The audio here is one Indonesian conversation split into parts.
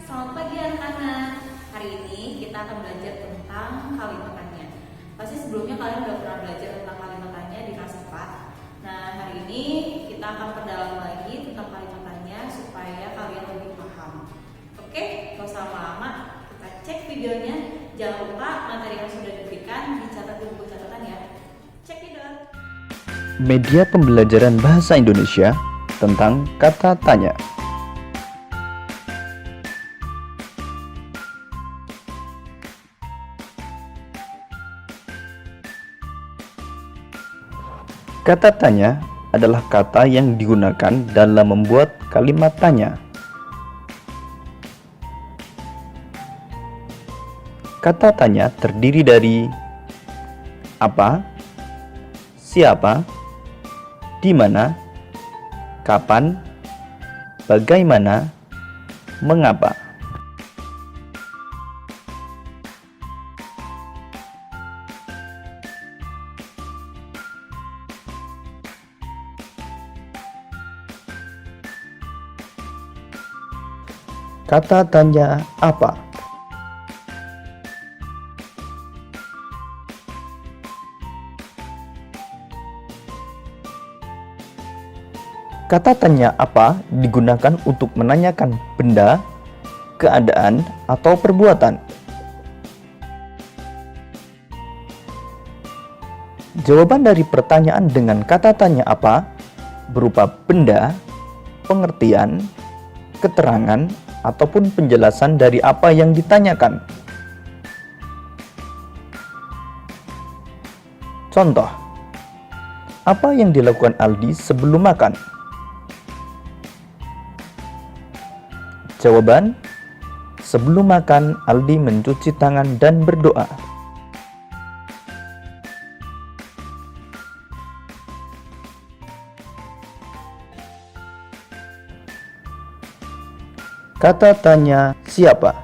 Selamat pagi anak-anak. Hari ini kita akan belajar tentang kalimatannya. Pasti sebelumnya kalian udah pernah belajar tentang kalimatannya di kelas 4. Nah, hari ini kita akan perdalam lagi tentang kalimatannya supaya kalian lebih paham. Oke, gak usah lama-lama, kita cek videonya. Jangan lupa materi yang sudah diberikan dicatat di buku catatan ya. Check it out. Media pembelajaran bahasa Indonesia tentang kata tanya. Kata tanya adalah kata yang digunakan dalam membuat kalimat tanya. Kata tanya terdiri dari apa, siapa, di mana, kapan, bagaimana, mengapa. Kata tanya apa? Kata tanya apa digunakan untuk menanyakan benda, keadaan, atau perbuatan. Jawaban dari pertanyaan dengan kata tanya apa berupa benda, pengertian, keterangan, ataupun penjelasan dari apa yang ditanyakan. Contoh, apa yang dilakukan Aldi sebelum makan? Jawaban, sebelum makan Aldi mencuci tangan dan berdoa. Kata tanya siapa?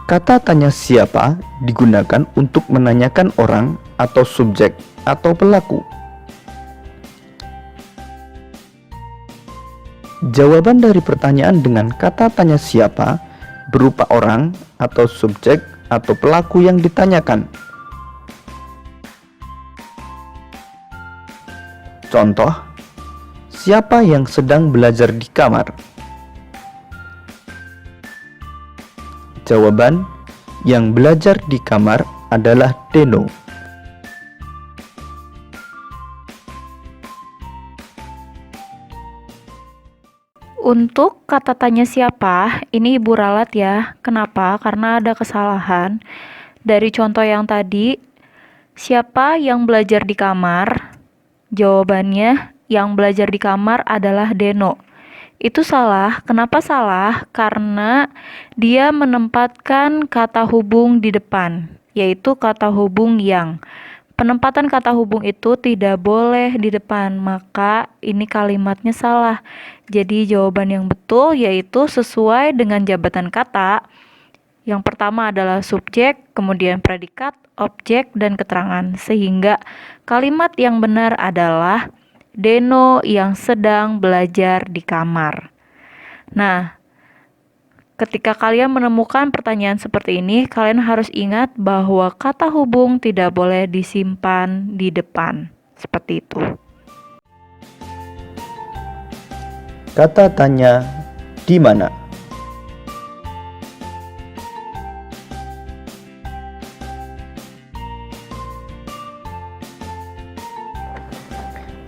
Kata tanya siapa digunakan untuk menanyakan orang atau subjek atau pelaku. Jawaban dari pertanyaan dengan kata tanya siapa berupa orang atau subjek atau pelaku yang ditanyakan. Contoh, siapa yang sedang belajar di kamar? Jawaban, yang belajar di kamar adalah Deno. Untuk kata tanya siapa, ini Ibu ralat ya. Kenapa? Karena ada kesalahan. Dari contoh yang tadi, siapa yang belajar di kamar? Jawabannya, yang belajar di kamar adalah Deno. Itu salah. Kenapa salah? Karena dia menempatkan kata hubung di depan, yaitu kata hubung yang. Penempatan kata hubung itu tidak boleh di depan, maka ini kalimatnya salah. Jadi jawaban yang betul yaitu sesuai dengan jabatan kata. Yang pertama adalah subjek, kemudian predikat, objek, dan keterangan. Sehingga kalimat yang benar adalah Deno yang sedang belajar di kamar. Nah, ketika kalian menemukan pertanyaan seperti ini, kalian harus ingat bahwa kata hubung tidak boleh disimpan di depan. Seperti itu. Kata tanya di mana?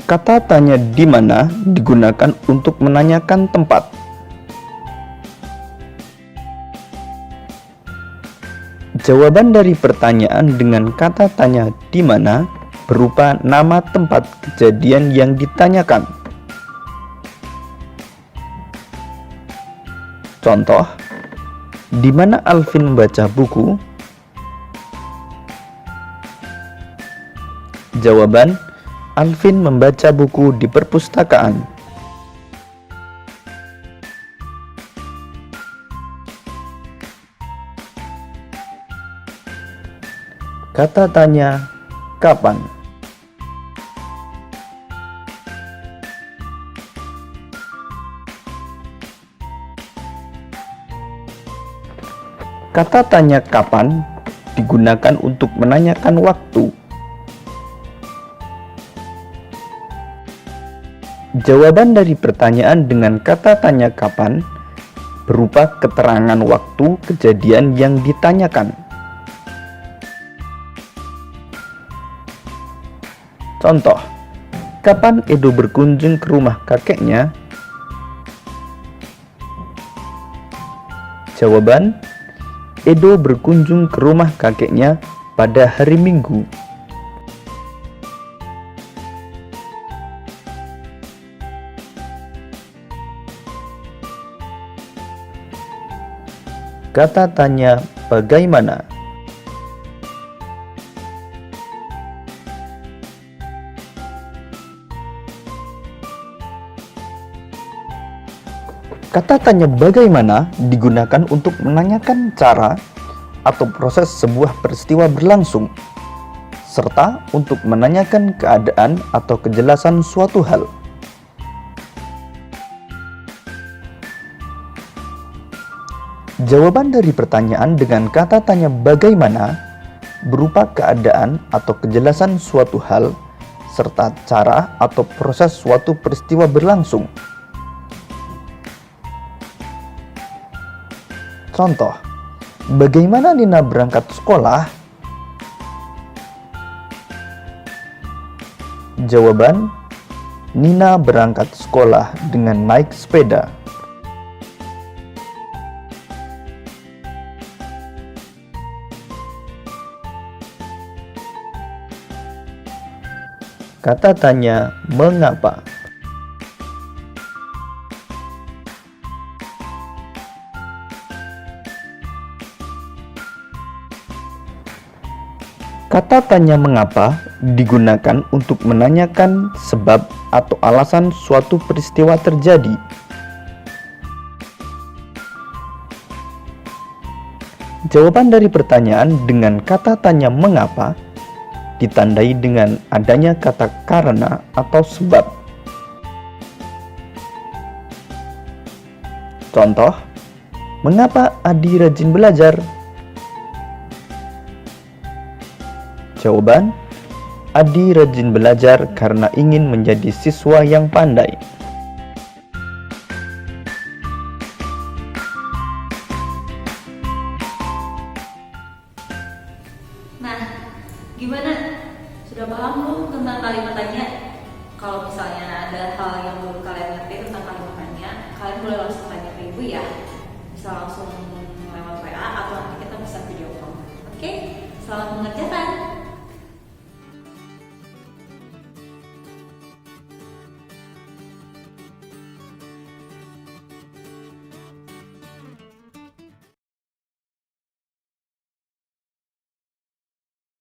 Kata tanya di mana digunakan untuk menanyakan tempat. Jawaban dari pertanyaan dengan kata tanya di mana berupa nama tempat kejadian yang ditanyakan. Contoh, di mana Alvin membaca buku? Jawaban, Alvin membaca buku di perpustakaan. Kata tanya kapan. Kata tanya kapan digunakan untuk menanyakan waktu. Jawaban dari pertanyaan dengan kata tanya kapan berupa keterangan waktu kejadian yang ditanyakan. Contoh, kapan Edo berkunjung ke rumah kakeknya? Jawaban, Edo berkunjung ke rumah kakeknya pada hari Minggu. Kata tanya bagaimana. Kata tanya bagaimana digunakan untuk menanyakan cara atau proses sebuah peristiwa berlangsung, serta untuk menanyakan keadaan atau kejelasan suatu hal. Jawaban dari pertanyaan dengan kata tanya bagaimana berupa keadaan atau kejelasan suatu hal, serta cara atau proses suatu peristiwa berlangsung. Contoh, bagaimana Nina berangkat sekolah? Jawaban, Nina berangkat sekolah dengan naik sepeda. Kata tanya mengapa. Kata tanya mengapa digunakan untuk menanyakan sebab atau alasan suatu peristiwa terjadi. Jawaban dari pertanyaan dengan kata tanya mengapa ditandai dengan adanya kata karena atau sebab. Contoh, mengapa Adi rajin belajar? Jawaban, Adi rajin belajar karena ingin menjadi siswa yang pandai. Nah, gimana? Sudah paham belum tentang kalimat tanya? Kalau misalnya ada hal yang belum kalian ngerti tentang kalimat tanya, kalian boleh langsung tanya ke ibu ya. Bisa langsung lewat WA atau nanti kita bisa video call. Oke? Selamat mengerjakan.